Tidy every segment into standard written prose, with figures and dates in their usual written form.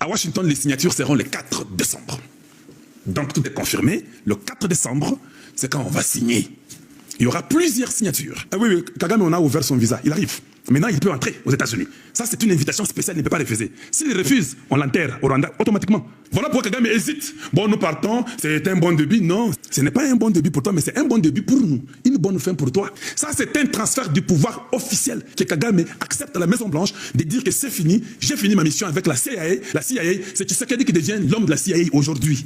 À Washington, les signatures seront le 4 décembre. Donc tout est confirmé. Le 4 décembre, c'est quand on va signer. Il y aura plusieurs signatures. Ah oui, Kagame, on a ouvert son visa. Il arrive. Maintenant, il peut entrer aux États-Unis. Ça, c'est une invitation spéciale, il ne peut pas refuser. S'il refuse, on l'enterre au Rwanda automatiquement. Voilà pourquoi Kagame hésite. Bon, nous partons, c'est un bon début. Non, ce n'est pas un bon début pour toi, mais c'est un bon début pour nous. Une bonne fin pour toi. Ça, c'est un transfert du pouvoir officiel que Kagame accepte à la Maison-Blanche de dire que c'est fini. J'ai fini ma mission avec la CIA. La CIA, c'est Tshisekedi qui devient l'homme de la CIA aujourd'hui.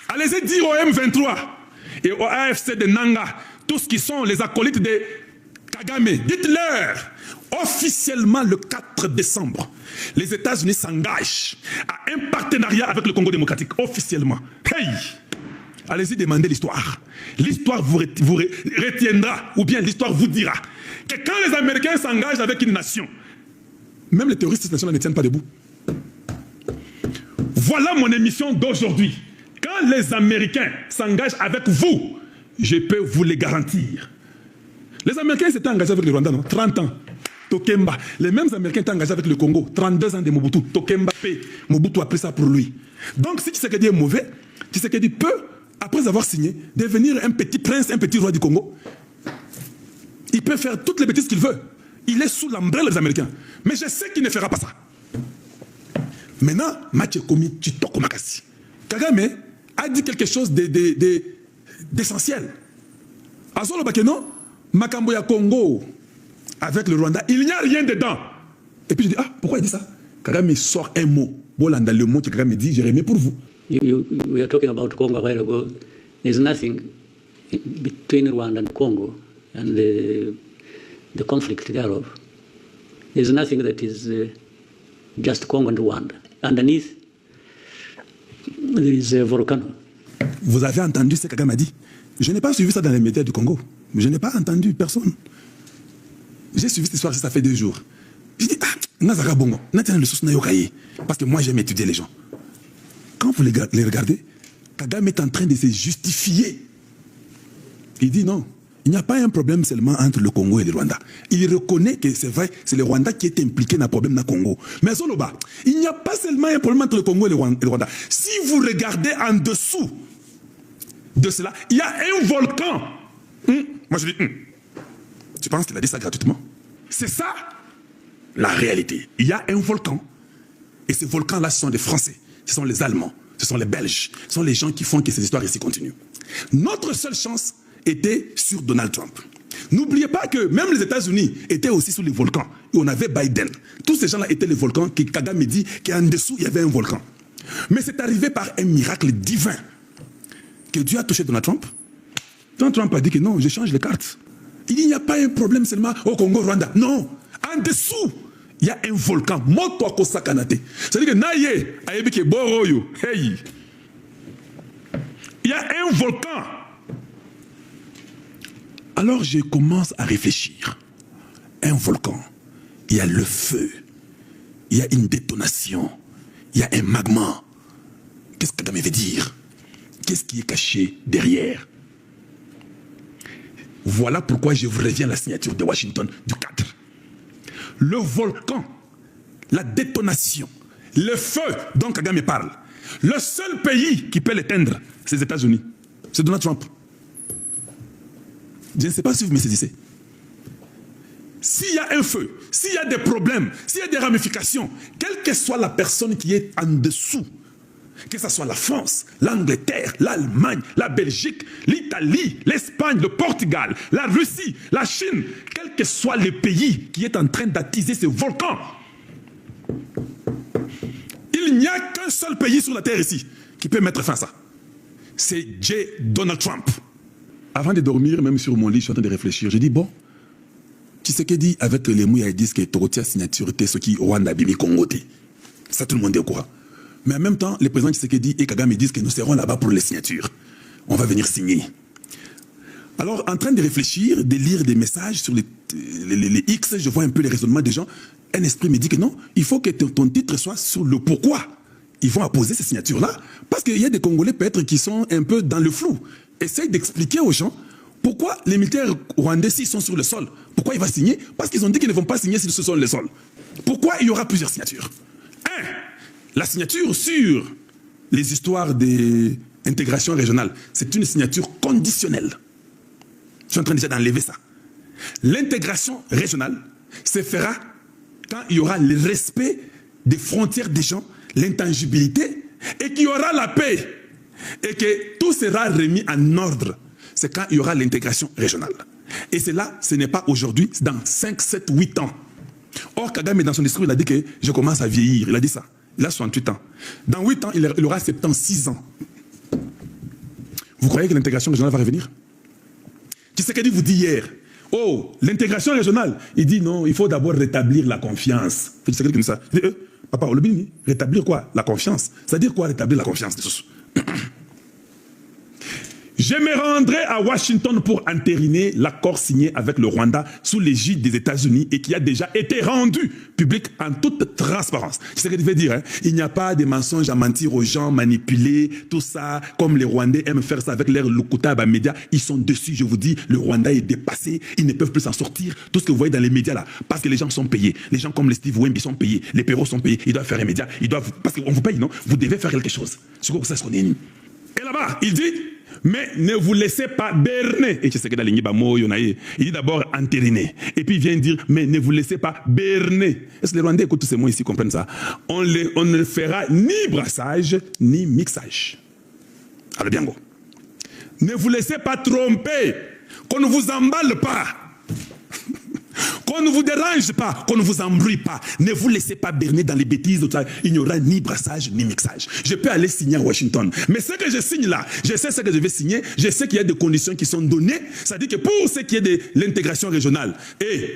Allez-y dire au M23 et au AFC de Nanga, tous qui sont les acolytes de Kagame, dites-leur, officiellement le 4 décembre, les États-Unis s'engagent à un partenariat avec le Congo démocratique, officiellement. Hey! Allez-y demander l'histoire. L'histoire vous retiendra, ou bien l'histoire vous dira que quand les Américains s'engagent avec une nation, même les terroristes de cette nation ne tiennent pas debout. Voilà mon émission d'aujourd'hui. Quand les Américains s'engagent avec vous, je peux vous les garantir. Les Américains s'étaient engagés avec le Rwanda, non? 30 ans. Tokemba. Les mêmes Américains étaient engagés avec le Congo. 32 ans de Mobutu. Tokemba paix. Mobutu a pris ça pour lui. Donc si Tshisekedi est mauvais, Tshisekedi peut, après avoir signé, devenir un petit prince, un petit roi du Congo. Il peut faire toutes les bêtises qu'il veut. Il est sous l'ombrelle des Américains. Mais je sais qu'il ne fera pas ça. Maintenant, Mathieu Komi Chitoko Makasi. Kagame a dit quelque chose d'essentiel. Azolo Bakeno, Makamboya Congo, avec le Rwanda, il n'y a rien dedans. Et puis je dis, ah, pourquoi il dit ça? Kagame sort un mot. Bolanda, le mot que Kagame dit, j'ai remis pour vous. We are talking about Congo a while ago. There's nothing between Rwanda and Congo and the conflict thereof. There's nothing that is just Congo and Rwanda. Underneath, there is a volcano. Vous avez entendu ce que Kagame a dit? Je n'ai pas suivi ça dans les médias du Congo. Je n'ai pas entendu personne. J'ai suivi cette histoire, ça fait 2 jours. Je dis, ah, Nazara Bongo, parce que moi j'aime étudier les gens. Quand vous les regardez, Kagame est en train de se justifier. Il dit non, il n'y a pas un problème seulement entre le Congo et le Rwanda. Il reconnaît que c'est vrai, c'est le Rwanda qui est impliqué dans le problème dans le Congo. Mais Zoloba, il n'y a pas seulement un problème entre le Congo et le Rwanda. Si vous regardez en dessous de cela, il y a un volcan. Moi je dis, tu penses qu'il a dit ça gratuitement? C'est ça la réalité. Il y a un volcan. Et ces volcans-là, ce sont des Français, ce sont les Allemands, ce sont les Belges, ce sont les gens qui font que ces histoires ici continuent. Notre seule chance était sur Donald Trump. N'oubliez pas que même les États-Unis étaient aussi sous les volcans. Et on avait Biden. Tous ces gens-là étaient les volcans, que Kagame dit qu'en dessous, il y avait un volcan. Mais c'est arrivé par un miracle divin que Dieu a touché Donald Trump. Donald Trump a dit que non, je change les cartes. Il dit, il n'y a pas un problème seulement au Congo, Rwanda. Non, en dessous, il y a un volcan. Moto Sakanate. C'est-à-dire que Naye, Ayebike Boroyo, hey. Il y a un volcan. Alors je commence à réfléchir. Un volcan, il y a le feu, il y a une détonation, il y a un magma. Qu'est-ce que Kagame veut dire? Qu'est-ce qui est caché derrière? Voilà pourquoi je vous reviens à la signature de Washington du 4. Le volcan, la détonation, le feu dont Kagame parle, le seul pays qui peut l'éteindre, c'est les États-Unis. C'est Donald Trump. Je ne sais pas si vous me saisissez. S'il y a un feu, s'il y a des problèmes, s'il y a des ramifications, quelle que soit la personne qui est en dessous, que ce soit la France, l'Angleterre, l'Allemagne, la Belgique, l'Italie, l'Espagne, le Portugal, la Russie, la Chine, quel que soit le pays qui est en train d'attiser ce volcan, il n'y a qu'un seul pays sur la terre ici qui peut mettre fin à ça. C'est Donald Trump. Avant de dormir, même sur mon lit, je suis en train de réfléchir. Je dis, bon, Tshisekedi avec les mouilles, ils disent que Torotia signature était ce qui Rwanda Bimi Congo. Ça, tout le monde est au courant. Mais en même temps, les présidents Tshisekedi et Kagame disent que nous serons là-bas pour les signatures. On va venir signer. Alors, en train de réfléchir, de lire des messages sur les X, je vois un peu les raisonnements des gens. Un esprit me dit que non, il faut que ton titre soit sur le pourquoi ils vont apposer ces signatures-là. Parce qu'il y a des Congolais peut-être qui sont un peu dans le flou. Essaye d'expliquer aux gens pourquoi les militaires rwandais, s'ils sont sur le sol, pourquoi ils vont signer? Parce qu'ils ont dit qu'ils ne vont pas signer s'ils sont sur le sol. Pourquoi il y aura plusieurs signatures? La signature sur les histoires d'intégration régionale, c'est une signature conditionnelle. Je suis en train déjà d'enlever ça. L'intégration régionale se fera quand il y aura le respect des frontières des gens, l'intangibilité, et qu'il y aura la paix, et que tout sera remis en ordre. C'est quand il y aura l'intégration régionale. Et c'est là, ce n'est pas aujourd'hui, c'est dans 5, 7, 8 ans. Or, Kagame, dans son discours, il a dit que je commence à vieillir. Il a dit ça. Il a 68 ans. Dans 8 ans, il aura 76 ans. Vous croyez que l'intégration régionale va revenir? Tshisekedi vous dit hier, oh, l'intégration régionale. Il dit non, il faut d'abord rétablir la confiance. Tshisekedi comme ça. Il dit, papa, Olobini, rétablir quoi? La confiance. C'est-à-dire quoi rétablir la confiance? Je me rendrai à Washington pour entériner l'accord signé avec le Rwanda sous l'égide des États-Unis et qui a déjà été rendu public en toute transparence. C'est ce que je veux dire. Hein? Il n'y a pas de mensonges à mentir aux gens, manipuler, tout ça, comme les Rwandais aiment faire ça avec leurs Lukutaba médias. Ils sont dessus, je vous dis, le Rwanda est dépassé, ils ne peuvent plus s'en sortir. Tout ce que vous voyez dans les médias là, parce que les gens sont payés. Les gens comme les Steve Wemby sont payés, les Perrault sont payés, ils doivent faire les médias, ils doivent, parce qu'on vous paye, non? Vous devez faire quelque chose. C'est quoi ça, ce qu'on est. Et là-bas, il dit, mais ne vous laissez pas berner. Et il dit d'abord entériner. Et puis il vient dire, mais ne vous laissez pas berner. Est-ce que les Rwandais écoutent tous ces mots ici, comprennent ça? On ne fera ni brassage, ni mixage. Alors bien, go. Ne vous laissez pas tromper. Qu'on ne vous emballe pas. Qu'on ne vous dérange pas, qu'on ne vous embrouille pas. Ne vous laissez pas berner dans les bêtises. Il n'y aura ni brassage, ni mixage. Je peux aller signer à Washington. Mais ce que je signe là, je sais ce que je vais signer. Je sais qu'il y a des conditions qui sont données. C'est-à-dire que pour ce qui est de l'intégration régionale,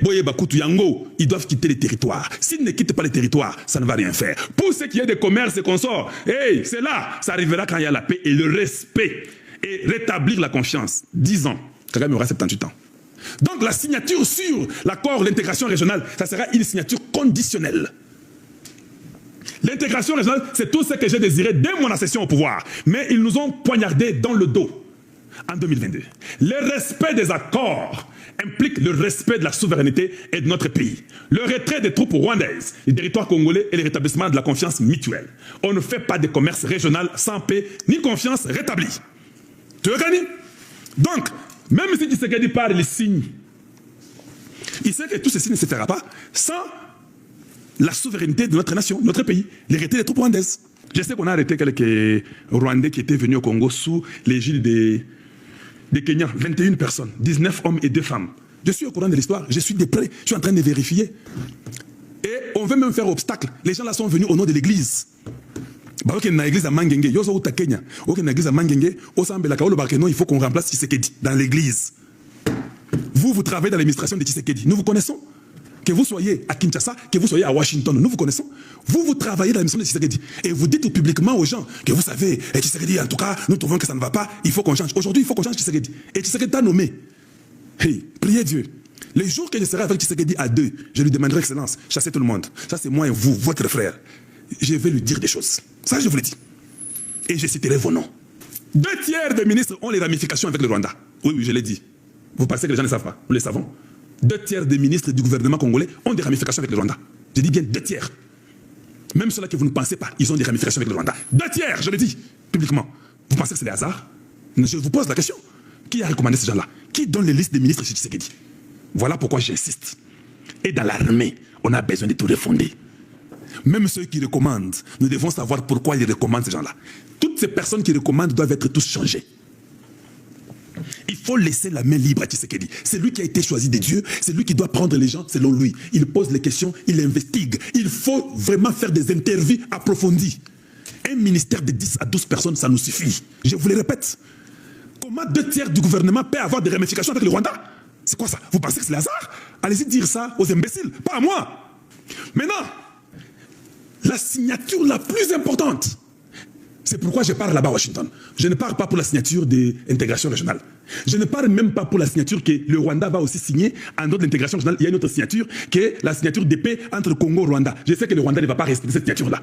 Boye Bakutu Yango, ils doivent quitter les territoires. S'ils ne quittent pas les territoires, ça ne va rien faire. Pour ce qui est des commerces et consorts, c'est là, ça arrivera quand il y a la paix et le respect. Et rétablir la confiance. 10 ans. Kagame aura 78 ans. Donc la signature sur l'accord, l'intégration régionale, ça sera une signature conditionnelle. L'intégration régionale, c'est tout ce que j'ai désiré dès mon accession au pouvoir. Mais ils nous ont poignardé dans le dos en 2022. Le respect des accords implique le respect de la souveraineté et de notre pays. Le retrait des troupes rwandaises, les territoires congolais et le rétablissement de la confiance mutuelle. On ne fait pas de commerce régional sans paix ni confiance rétablie. Tu veux gagner? Donc, même si Tshisekedi parle les signes, il sait que tout ceci ne se fera pas sans la souveraineté de notre nation, notre pays, les retrait des troupes rwandaises. Je sais qu'on a arrêté quelques Rwandais qui étaient venus au Congo sous l'égide des Kenyans, 21 personnes, 19 hommes et 2 femmes. Je suis au courant de l'histoire, je suis de près, je suis en train de vérifier. Et on veut même faire obstacle. Les gens là sont venus au nom de l'église. Il faut qu'on remplace Tshisekedi dans l'église. Vous travaillez dans l'administration de Tshisekedi. Nous vous connaissons. Que vous soyez à Kinshasa, que vous soyez à Washington, nous vous connaissons. Vous travaillez dans l'administration de Tshisekedi. Et vous dites publiquement aux gens que vous savez, Tshisekedi, en tout cas, nous trouvons que ça ne va pas, il faut qu'on change. Aujourd'hui, il faut qu'on change Tshisekedi. Et Tshisekedi t'a nommé. Hey, priez Dieu. Les jours que je serai avec Tshisekedi à 2, je lui demanderai excellence, chassez tout le monde. Ça, c'est moi et vous, votre frère. Je vais lui dire des choses. Ça, je vous l'ai dit. Et je citerai vos noms. 2 tiers des ministres ont les ramifications avec le Rwanda. Oui, je l'ai dit. Vous pensez que les gens ne savent pas? Nous le savons. 2 tiers des ministres du gouvernement congolais ont des ramifications avec le Rwanda. Je dis bien 2 tiers. Même ceux-là que vous ne pensez pas, ils ont des ramifications avec le Rwanda. 2 tiers, je le dis, publiquement. Vous pensez que c'est des hasards? Je vous pose la question. Qui a recommandé ces gens-là? Qui donne les listes des ministres chez Tshisekedi? Voilà pourquoi j'insiste. Et dans l'armée, on a besoin de tout refonder. Même ceux qui recommandent, nous devons savoir pourquoi ils recommandent ces gens-là. Toutes ces personnes qui recommandent doivent être tous changées. Il faut laisser la main libre à Tshisekedi. C'est lui qui a été choisi de Dieu, c'est lui qui doit prendre les gens selon lui. Il pose les questions, il investigue. Il faut vraiment faire des interviews approfondies. Un ministère de 10 à 12 personnes, ça nous suffit. Je vous le répète. Comment 2 tiers du gouvernement peut avoir des ramifications avec le Rwanda? C'est quoi ça? Vous pensez que c'est le hasard? Allez-y dire ça aux imbéciles, pas à moi. Maintenant, la signature la plus importante, c'est pourquoi je parle là-bas à Washington. Je ne parle pas pour la signature de l'intégration régionale. Je ne parle même pas pour la signature que le Rwanda va aussi signer. En dehors de l'intégration régionale, il y a une autre signature qui est la signature de paix entre Congo et Rwanda. Je sais que le Rwanda ne va pas respecter cette signature-là.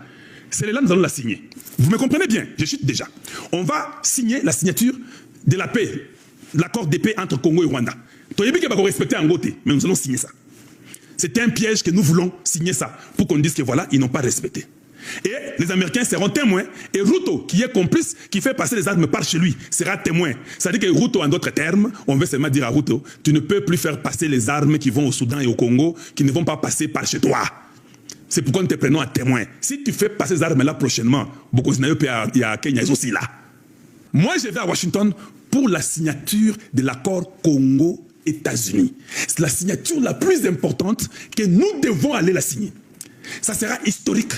C'est là que nous allons la signer. Vous me comprenez bien? Je chute déjà. On va signer la signature de la paix, l'accord de paix entre Congo et Rwanda. Toyebi qui va respecter en côté, mais nous allons signer ça. C'est un piège que nous voulons signer ça pour qu'on dise que voilà, ils n'ont pas respecté. Et les Américains seront témoins. Et Ruto, qui est complice, qui fait passer les armes par chez lui, sera témoin. C'est-à-dire que Ruto, en d'autres termes, on veut seulement dire à Ruto, tu ne peux plus faire passer les armes qui vont au Soudan et au Congo, qui ne vont pas passer par chez toi. C'est pourquoi nous te prenons à témoin. Si tu fais passer ces armes-là prochainement, beaucoup il y a Kenya aussi là. Moi, je vais à Washington pour la signature de l'accord Congo-États-Unis. C'est la signature la plus importante que nous devons aller la signer. Ça sera historique.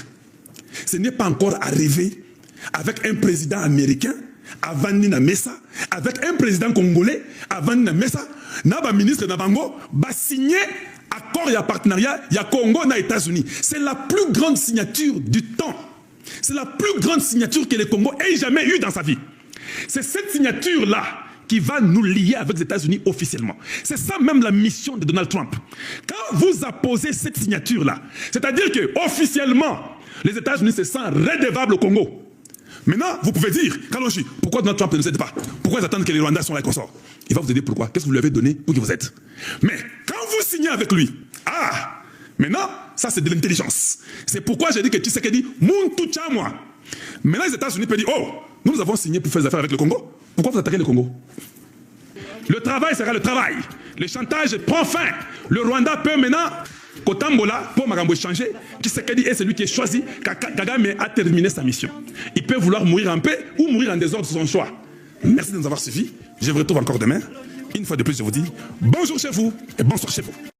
Ce n'est pas encore arrivé avec un président américain, Avani Mesa, avec un président congolais, Avani Mesa, Naba ministre Nabango, va signer accord et partenariat, il y a Congo et États-Unis. C'est la plus grande signature du temps. C'est la plus grande signature que le Congo ait jamais eue dans sa vie. C'est cette signature-là qui va nous lier avec les États-Unis officiellement. C'est ça même la mission de Donald Trump. Quand vous apposez cette signature-là, c'est-à-dire que officiellement, les États-Unis se sentent redevables au Congo. Maintenant, vous pouvez dire, Kalonji, pourquoi Donald Trump ne nous aide pas? Pourquoi ils attendent que les Rwandais sont là et qu'on sort? Il va vous aider pourquoi? Qu'est-ce que vous lui avez donné pour qu'il vous aide? Mais quand vous signez avec lui, maintenant, ça c'est de l'intelligence. C'est pourquoi j'ai dit que Tshisekedi, Muntu Chamwa. Maintenant, les États-Unis peuvent dire, oh, nous avons signé pour faire des affaires avec le Congo. Pourquoi vous attaquez le Congo? Le travail sera le travail. Le chantage prend fin. Le Rwanda peut maintenant, Kotambola, pour Magambo changer, Tshisekedi est celui qui est choisi. Kagame a terminé sa mission. Il peut vouloir mourir en paix ou mourir en désordre, c'est son choix. Merci de nous avoir suivis. Je vous retrouve encore demain. Une fois de plus, je vous dis bonjour chez vous et bonsoir chez vous.